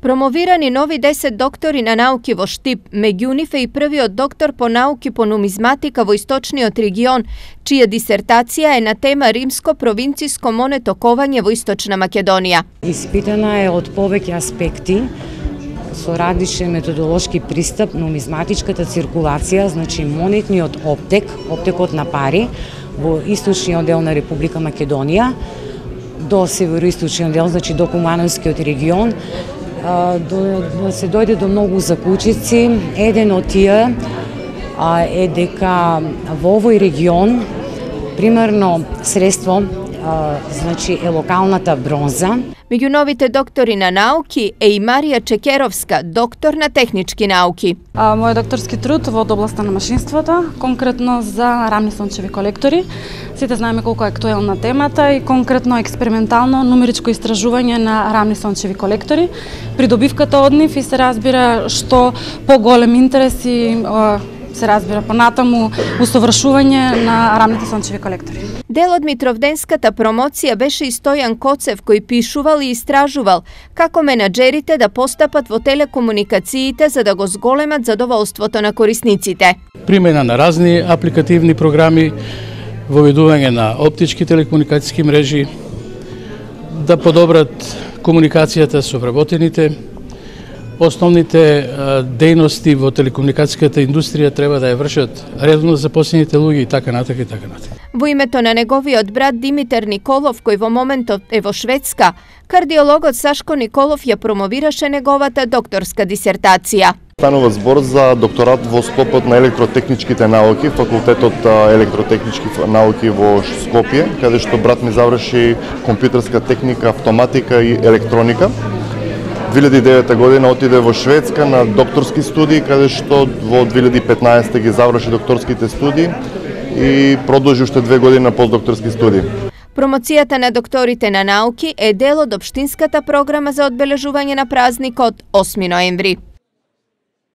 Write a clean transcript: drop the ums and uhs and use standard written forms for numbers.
Промовирани нови 10 доктори на науки во Штип, меѓу нив е и првиот доктор по науки по нумизматика во источниот регион, чија дисертација е на тема римско провинциско монетоковање во Источна Македонија. Испитана е од повеќе аспекти, со различен методолошки пристап, нумизматичката циркулација, значи монетниот оптекот на пари во источниот дел на Република Македонија, до североисточниот дел, значи до Кумановскиот регион, да се дојде до многу заклучици. Еден од тие е дека во овој регион, примерно средство, значи е локалната бронза. Меѓу новите доктори на науки е и Марија Чекеровска, доктор на технички науки. Мојот докторски труд во областа на машинството, конкретно за рамни сончеви колектори. Сите знаеме колку е актуелна темата и конкретно експериментално нумеричко истражување на рамни сончеви колектори. Придобивката од нив и се разбира што поголем интерес и се разбира понатаму усовршување на рамните сончеви колектори. Дел од Митровденската промоција беше и Стојан Коцев, кој пишувал и истражувал како менаџерите да постапат во телекомуникациите за да го зголемат задоволството на корисниците. Примена на разни апликативни програми, воведување на оптички телекомуникацијски мрежи, да подобрат комуникацијата со вработените. Основните дејности во телекомуникацијската индустрија треба да ја вршат редовно запослените луѓе и така натака и така натака. Во името на неговиот брат Димитар Николов, кој во моментот е во Шведска, кардиологот Сашко Николов ја промовираше неговата докторска дисертација. Станува збор за докторат во склопот на електротехничките науки, факултетот електротехнички науки во Скопје, каде што брат ми заврши компјутерска техника, автоматика и електроника. 2009 година отиде во Шведска на докторски студии, каде што во 2015 ги заврши докторските студии и продолжи уште 2 години на постдокторски студии. Промоцијата на докторите на науки е дел од општинската програма за одбележување на празникот 8 ноември.